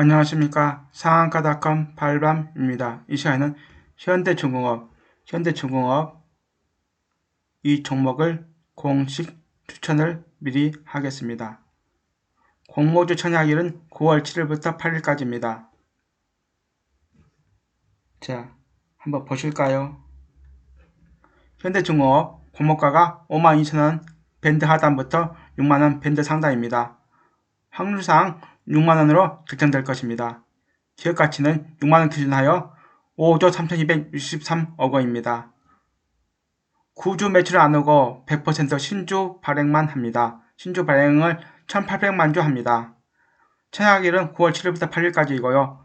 안녕하십니까. 상한가닷컴 발밤입니다. 이 시간에는 현대중공업 이 종목을 공식 추천을 미리 하겠습니다. 공모주 청약일은 9월 7일부터 8일까지입니다. 자, 한번 보실까요? 현대중공업 공모가가 52,000원 밴드 하단부터 6만원 밴드 상단입니다. 확률상 6만원으로 결정될 것입니다. 기업가치는 6만원 기준하여 5조 3263억 원입니다. 구주 매출을 안 오고 100% 신주 발행만 합니다. 신주 발행을 1800만 주 합니다. 청약일은 9월 7일부터 8일까지이고요.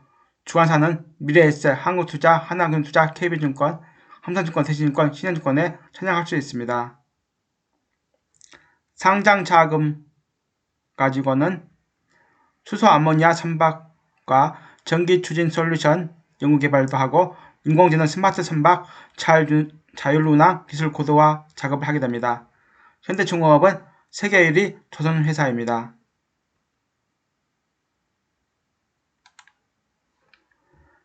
주관사는 미래에셋, 한국투자, 하나금융투자, KB증권, 삼성증권, 대신증권, 신한증권에 청약할 수 있습니다. 상장 자금 가지고는 수소 아모니아 선박과 전기 추진 솔루션 연구개발도 하고 인공지능 스마트 선박 자율운항 기술 고도화 작업을 하게 됩니다. 현대중공업은 세계 1위 조선회사입니다.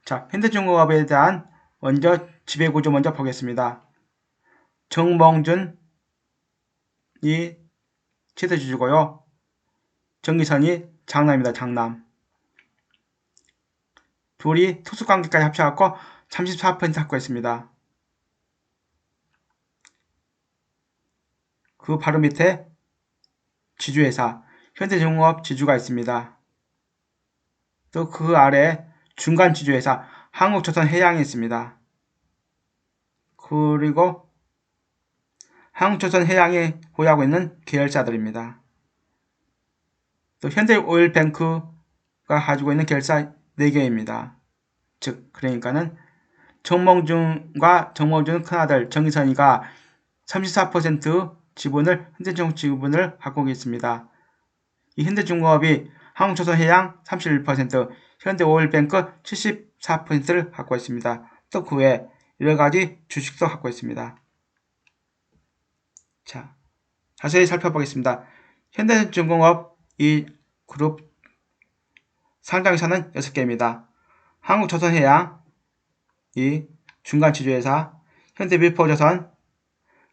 자, 현대중공업에 대한 먼저 지배구조 먼저 보겠습니다. 정몽준이 최대주주고요. 정기선이 장남입니다. 장남. 둘이 투수관계까지 합쳐갖고 34% 확보했습니다. 그 바로 밑에 지주회사 현대중공업 지주가 있습니다. 또 그 아래 중간 지주회사 한국조선해양이 있습니다. 그리고 한국조선해양이 보유하고 있는 계열사들입니다. 또 현대오일뱅크가 가지고 있는 계열사 4개입니다. 즉 그러니까는 정몽준과 정몽준 큰아들 정기선이가 34% 지분을 현대중공업 지분을 갖고 있습니다. 이 현대중공업이 한국조선해양 31%, 현대오일뱅크 74%를 갖고 있습니다. 또 그 외에 여러가지 주식도 갖고 있습니다. 자, 자세히 살펴보겠습니다. 현대중공업 이 그룹 상장회사는 6개입니다. 한국조선해양, 이 중간 지주회사, 현대미포조선,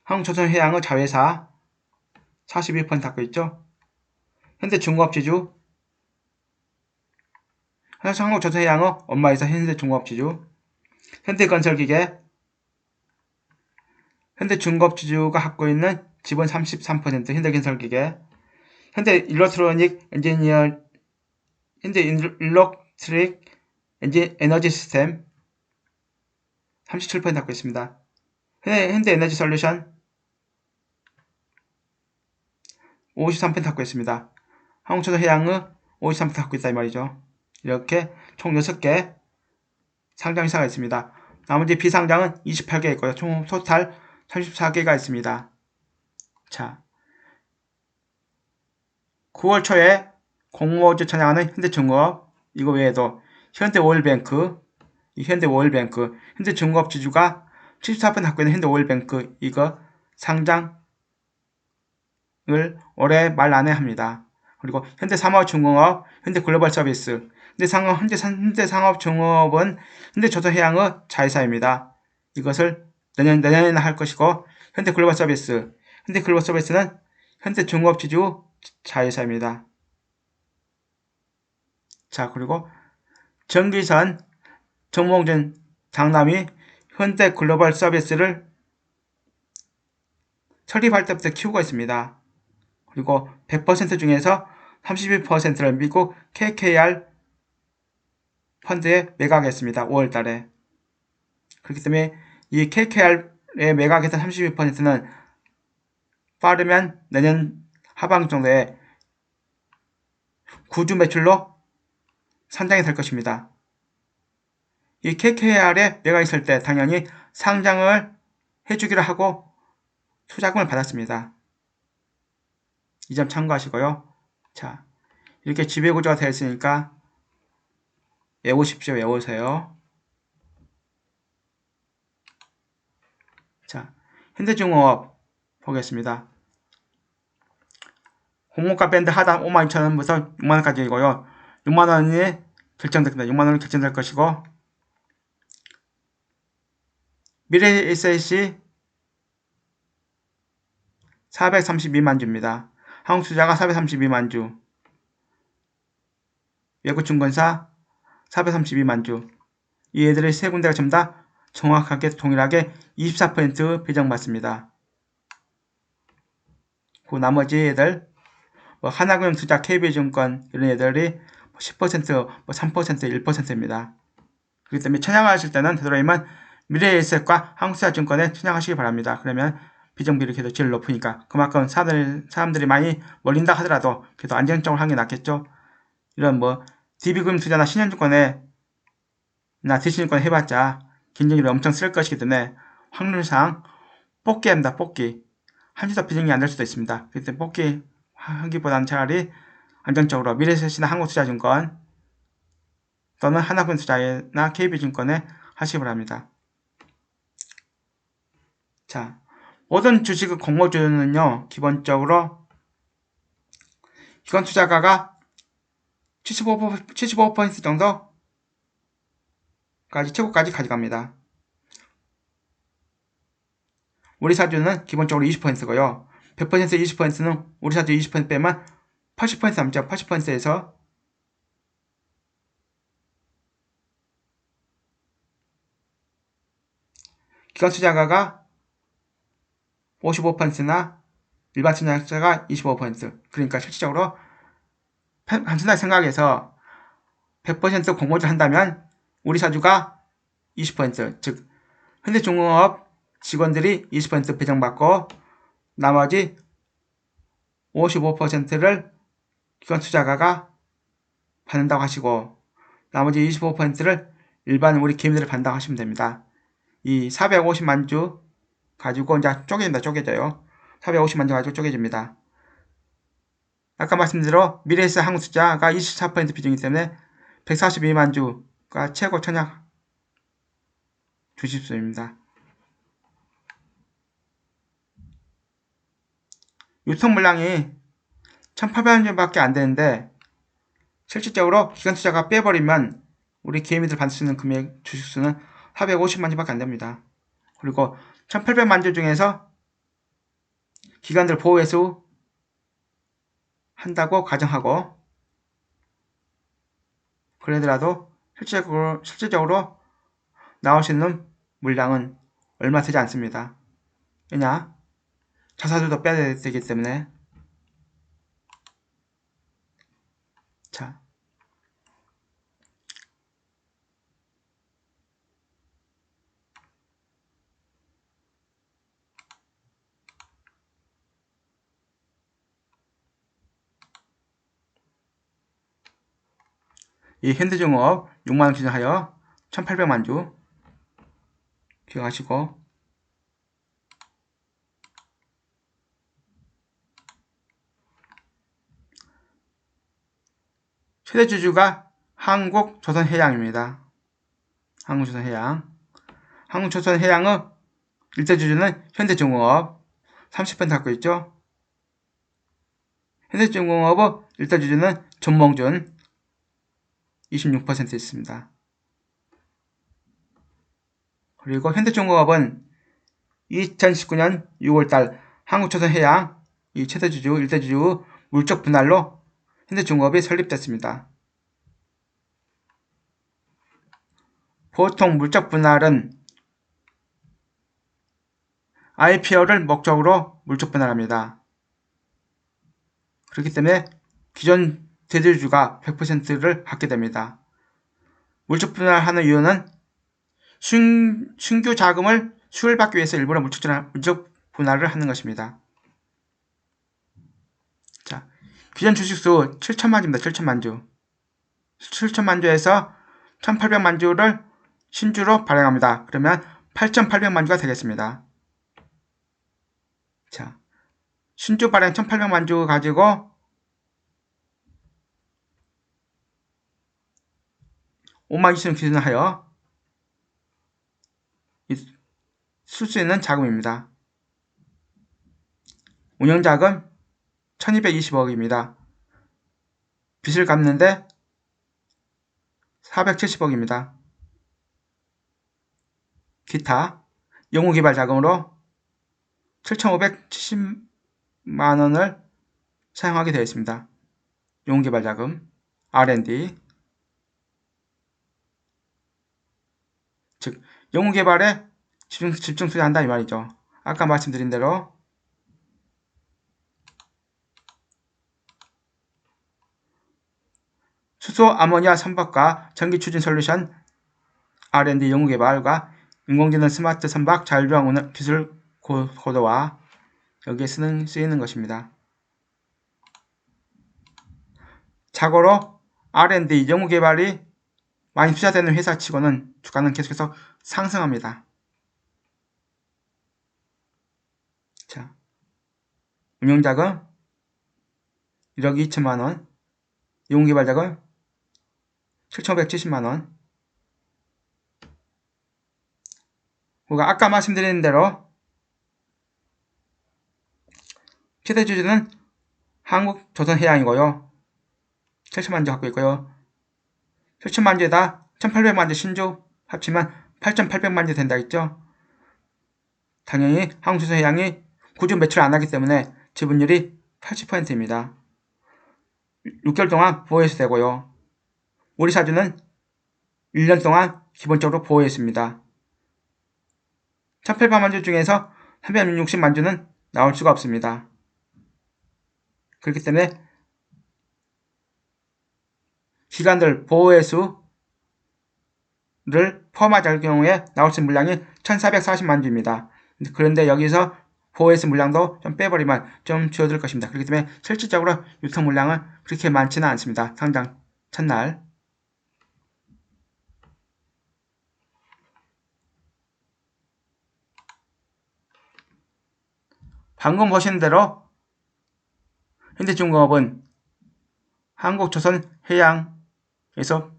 한국조선해양의 자회사 42% 갖고 있죠. 현대중공업지주, 한국조선해양의 엄마회사 현대중공업지주, 현대건설기계, 현대중공업지주가 갖고 있는 지분 33% 현대건설기계, 현대일렉트로닉 에너지 시스템 37% 갖고 있습니다. 현대에너지솔루션 53% 갖고 있습니다. 한국조선해양의 53% 갖고 있다 이 말이죠. 이렇게 총 6개 상장회사가 있습니다. 나머지 비상장은 28개 있고요. 총 토탈 34개가 있습니다. 자, 9월 초에 공모주 청약하는 현대중공업, 이거 외에도 현대오일뱅크, 현대중공업 지주가 74% 갖고 있는 현대오일뱅크, 이거 상장을 올해 말 안에 합니다. 그리고 현대산업중공업, 현대글로벌서비스, 현대산업중공업은 현대조선해양의 자회사입니다. 이것을 내년에 할 것이고, 현대글로벌서비스는 현대중공업 지주 자회사입니다. 자, 그리고 정기선, 정몽준 장남이 현대글로벌서비스를 설립할 때부터 키우고 있습니다. 그리고 100% 중에서 32%를 미국 KKR 펀드에 매각했습니다. 5월달에. 그렇기 때문에 이 KKR에 매각했던 32%는 빠르면 내년 하반 정도에 구주 매출로 상장이 될 것입니다. 이 KKR에 매각했을 때 당연히 상장을 해주기로 하고 투자금을 받았습니다. 이 점 참고하시고요. 자, 이렇게 지배구조가 되어 있으니까 외우십시오. 외우세요. 자, 현대중공업 보겠습니다. 공모가 밴드 하단 52,000원부터 6만원까지이고요. 6만원이 결정됩니다. 6만원이 결정될 것이고, 미래에셋이 432만 주입니다. 한국투자가 432만 주, 외국증권사 432만 주. 이 애들의 세 군데가 전부 다 정확하게 동일하게 24% 배정받습니다. 그 나머지 애들, 하나금융투자, KB증권 이런 애들이 10%, 3%, 1%입니다. 그렇기 때문에 천양하실 때는 되도록이면 미래에셋과 한국투자증권에 천양하시기 바랍니다. 그러면 비정비율이 그래도 제일 높으니까 그만큼 사람들이 많이 몰린다 하더라도 그래도 안정적으로 하는 게 낫겠죠. 이런 DB금융투자나 신현증권에 나 대신증권 해봤자 경쟁률이 엄청 쓸 것이기 때문에 확률상 뽑기 합니다. 뽑기. 한 주도 비중이 안 될 수도 있습니다. 그래서 뽑기 하기보다는 차라리 안정적으로 미래에셋이나 한국투자증권 또는 하나금융투자나 KB증권에 하시기 바랍니다. 자, 모든 주식의 공모주는요, 기본적으로 기관투자가가 75% 정도까지 최고까지 가져갑니다. 우리 사주는 기본적으로 20%고요. 100% 20%는 우리 사주 20% 빼면 80% 남죠. 80%에서 기관투자가가 55%나 일반 투자자가 25%. 그러니까 실질적으로 단순하게 생각해서 100% 공모를 한다면 우리 사주가 20%, 즉 현대중공업 직원들이 20% 배정받고 나머지 55%를 기관투자가가 받는다고 하시고 나머지 25%를 일반 우리 개미들을 받는다고 하시면 됩니다. 이 450만 주 가지고 이제 쪼개져요. 450만 주 가지고 쪼개집니다. 아까 말씀드린 대로 미래에셋 한국투자가 24% 비중이기 때문에 142만 주가 최고 천약 주식수입니다. 유통 물량이 1,800만 주밖에 안 되는데 실질적으로 기관투자가 빼버리면 우리 개미들 받을 수 있는 금액 주식수는 450만 주밖에 안 됩니다. 그리고 1,800만 주 중에서 기관들 보호회수 한다고 가정하고 그러더라도 실질적으로 나올 수 있는 물량은 얼마 되지 않습니다. 왜냐? 자사주도 빼야 되기 때문에. 자, 이 현대중공업 6만원 기준하여 1,800만 주 기억하시고 최대 주주가 한국조선해양입니다. 한국조선해양. 한국조선해양의 일대 주주는 현대중공업 30% 갖고 있죠. 현대중공업의 일대 주주는 전몽준 26% 있습니다. 그리고 현대중공업은 2019년 6월달 한국조선해양 이 최대 주주, 일대 주주 물적 분할로 현대중공업이 설립됐습니다. 보통 물적 분할은 IPO를 목적으로 물적 분할합니다. 그렇기 때문에 기존 대주주가 100%를 갖게 됩니다. 물적 분할하는 이유는 신규 자금을 수혈받기 위해서 일부러 물적 분할을 하는 것입니다. 자, 기존 주식수 7천만 주입니다. 7천만 주. 7천만 주에서 1,800만 주를 신주로 발행합니다. 그러면 8,800만 주가 되겠습니다. 자, 신주 발행 1,800만 주 가지고 5만 2천 기준으로 하여 쓸 수 있는 자금입니다. 운영자금 1220억입니다. 빚을 갚는데 470억입니다. 기타 연구개발 자금으로 7,570만원을 사용하게 되어 있습니다. 연구개발 자금, R&D, 즉 연구개발에 집중 투자한다 이 말이죠. 아까 말씀드린 대로 수소 아모니아 선박과 전기 추진 솔루션, R&D 연구개발과 인공지능 스마트 선박 자율주행 기술 고도화 여기에 쓰이는 것입니다. 자고로 R&D 연구개발이 많이 투자되는 회사치고는 주가는 계속해서 상승합니다. 자, 운용자금 1억 2천만원, 연구개발자금 7,570만원. 우리가 아까 말씀드린 대로 최대 주주는 한국조선해양이고요. 7천만주 갖고 있고요. 7천만주에다 1,800만주 신주 합치면 8,800만주 된다 했죠. 당연히 한국조선해양이 구주 매출 안 하기 때문에 지분율이 80%입니다. 6개월 동안 보호해서 되고요. 우리 사주는 1년 동안 기본적으로 보호했습니다. 1,800만주 중에서 360만주는 나올 수가 없습니다. 그렇기 때문에 기관들 보호회수를 포함하지 않을 경우에 나올 수 있는 물량이 1,440만주입니다. 그런데 여기서 보호회수 물량도 좀 빼버리면 좀 줄어들 것입니다. 그렇기 때문에 실질적으로 유통 물량은 그렇게 많지는 않습니다. 상장 첫날. 방금 보신 대로 현대중공업은 한국조선해양에서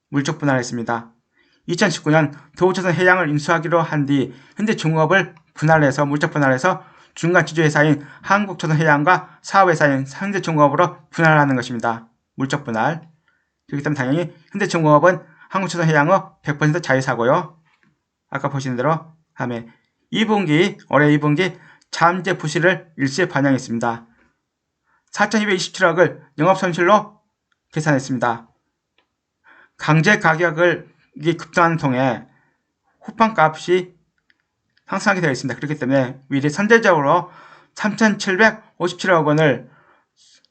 물적 분할했습니다. 2019년 도우조선해양을 인수하기로 한 뒤 현대중공업을 분할해서 물적 분할해서 중간 지주회사인 한국조선해양과 사업회사인 현대중공업으로 분할하는 것입니다. 물적 분할. 그렇기 때문에 당연히 현대중공업은 한국조선해양의 100% 자회사고요. 아까 보시는 대로 다음에 2분기 올해 2분기 잠재 부실을 일시에 반영했습니다. 4,227억을 영업손실로 계산했습니다. 강제 가격을 급등하는 통에 후판값이 상승하게 되어 있습니다. 그렇기 때문에 미리 선제적으로 3,757억 원을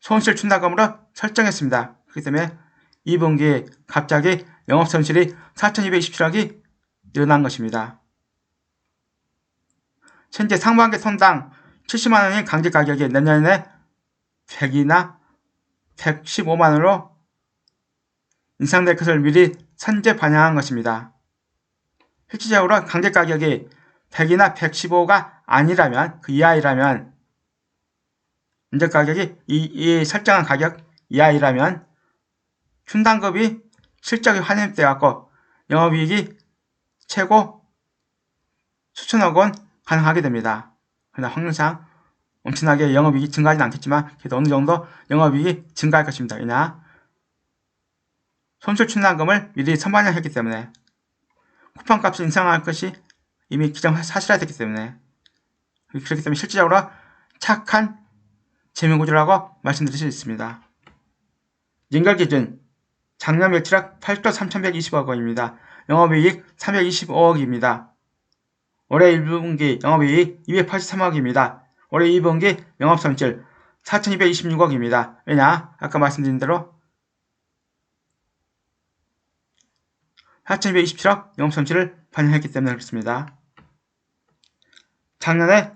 손실 충당금으로 설정했습니다. 그렇기 때문에 2분기 갑자기 영업손실이 4,227억이 일어난 것입니다. 현재 상반기 손당 70만원인 강제 가격이 내년에 100이나 115만원으로 인상될 것을 미리 선제 반영한 것입니다. 실질적으로 강제 가격이 100이나 115가 아니라면 그 이하이라면 인적 가격이 이 설정한 가격 이하이라면 충당금이 실적이 환입되어 갖고 영업이익이 최고 수천억 원 가능하게 됩니다. 그러나 확률상 엄청나게 영업이익이 증가하지는 않겠지만 그래도 어느 정도 영업이익이 증가할 것입니다. 왜냐? 손실 충당금을 미리 선반영했기 때문에 쿠팡값을 인상할 것이 이미 기존 사실화됐기 때문에 그렇기 때문에 실질적으로 착한 재무구조라고 말씀드릴 수 있습니다. 연결기준 작년 매출액 8조 3,120억 원입니다. 영업이익 325억입니다. 올해 1분기 영업이익 283억입니다. 올해 2분기 영업손실 4,226억입니다. 왜냐? 아까 말씀드린 대로 4,227억 영업손실을 반영했기 때문에 그렇습니다. 작년에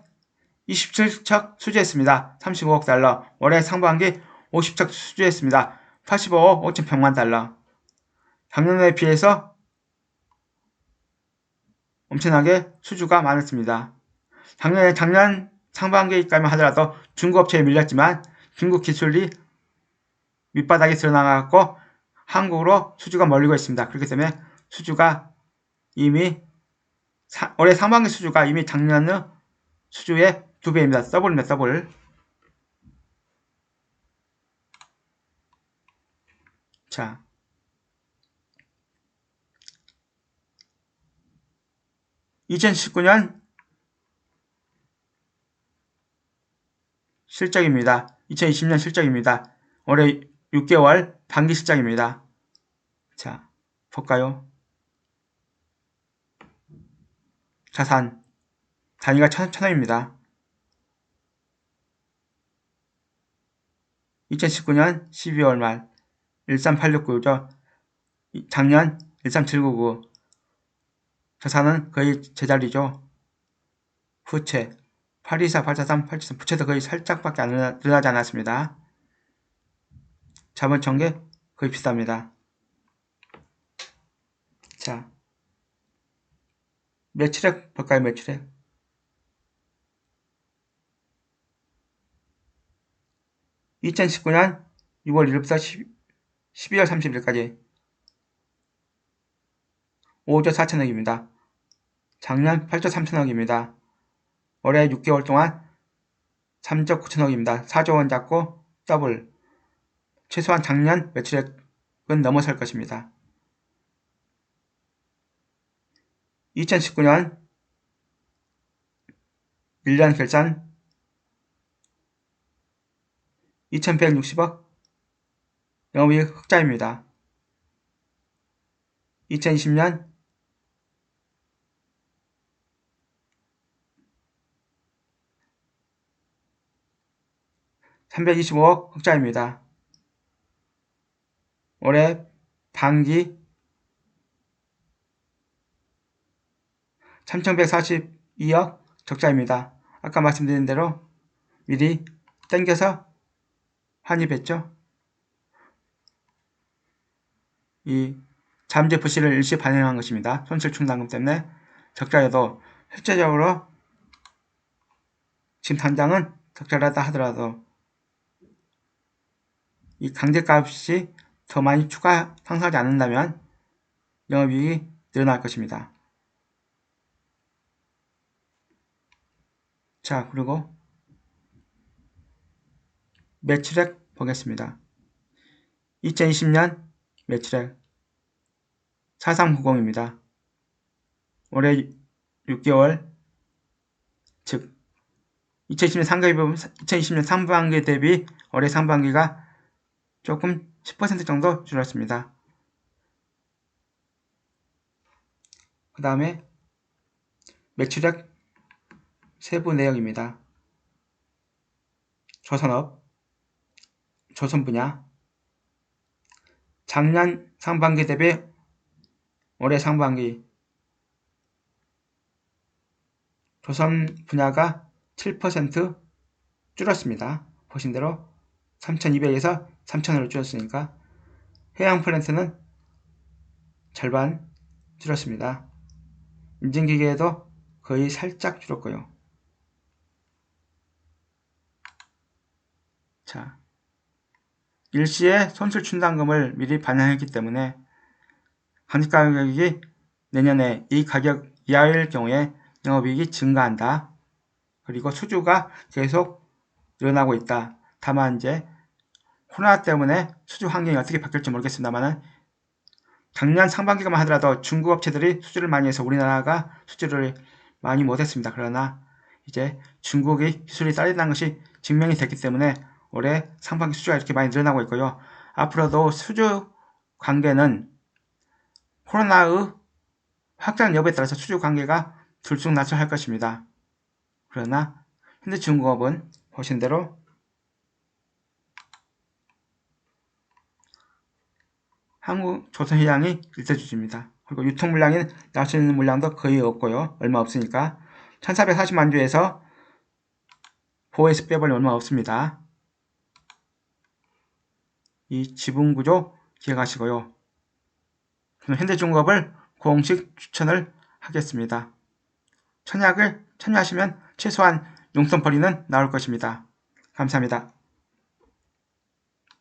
27척 수주했습니다. 35억 달러. 올해 상반기 50척 수주했습니다. 85억 5,100만 달러. 작년에 비해서 엄청나게 수주가 많았습니다. 작년 상반기까지만 하더라도 중국 업체에 밀렸지만 중국 기술이 밑바닥에 드러나갖고 한국으로 수주가 몰리고 있습니다. 그렇기 때문에 수주가 이미 올해 상반기 수주가 이미 작년의 수주의 2배입니다. 더블입니다. 더블. 자, (2019년) 실적입니다. 2020년 실적입니다. 올해 6개월 반기 실적입니다. 자, 볼까요? 자산 단위가 천원입니다. 2019년 12월 말 13869죠. 작년 13799. 자산은 거의 제자리죠. 부채 824, 843, 873. 부채도 거의 살짝밖에 안 늘어나지 않았습니다. 자본 총계 거의 비슷합니다. 자, 매출액 볼까요? 매출액 2019년 6월 1일부터 12월 30일까지 5조 4천억입니다. 작년 8조 3천억입니다. 올해 6개월 동안 3조 9천억입니다. 4조 원 잡고 더블. 최소한 작년 매출액은 넘어설 것입니다. 2019년 1년 결산 2160억 영업이익 흑자입니다. 2020년 325억 흑자입니다. 올해 반기 3142억 적자입니다. 아까 말씀드린 대로 미리 땡겨서 환입했죠. 이 잠재 부실을 일시 반영한 것입니다. 손실 충당금 때문에 적자여도 실제적으로 지금 당장은 적자라다 하더라도 이 강제값이 더 많이 추가 상승하지 않는다면 영업이익이 늘어날 것입니다. 자, 그리고 매출액 보겠습니다. 2020년 매출액 4390입니다. 올해 6개월 즉 2020년 상반기 대비 올해 상반기가 조금 10% 정도 줄었습니다. 그 다음에 매출액 세부 내역입니다. 조선업, 조선 분야, 작년 상반기 대비 올해 상반기 조선 분야가 7% 줄었습니다. 보신 대로 3200에서 3000으로 줄었으니까 해양 플랜트는 절반 줄었습니다. 인증기계에도 거의 살짝 줄었고요. 자, 일시에 손실 충당금을 미리 반영했기 때문에 한가격이 내년에 이 가격 이하일 경우에 영업이익이 증가한다. 그리고 수주가 계속 늘어나고 있다. 다만 이제 코로나 때문에 수주 환경이 어떻게 바뀔지 모르겠습니다만 작년 상반기만 하더라도 중국 업체들이 수주를 많이 해서 우리나라가 수주를 많이 못했습니다. 그러나 이제 중국의 기술이 딸린다는 것이 증명이 됐기 때문에 올해 상반기 수주가 이렇게 많이 늘어나고 있고요. 앞으로도 수주 관계는 코로나의 확산 여부에 따라서 수주 관계가 들쑥날쑥할 것입니다. 그러나 현대중공업은 보신 대로 한국 조선해양이 1대 주주입니다. 그리고 유통물량이 나올 수 있는 물량도 거의 없고요. 얼마 없으니까 1440만 주에서 보호에서 빼버리면 얼마 없습니다. 이 지분구조 기억하시고요. 저는 현대중공업을 공식 추천을 하겠습니다. 청약을 참여하시면 최소한 용돈벌이는 나올 것입니다. 감사합니다.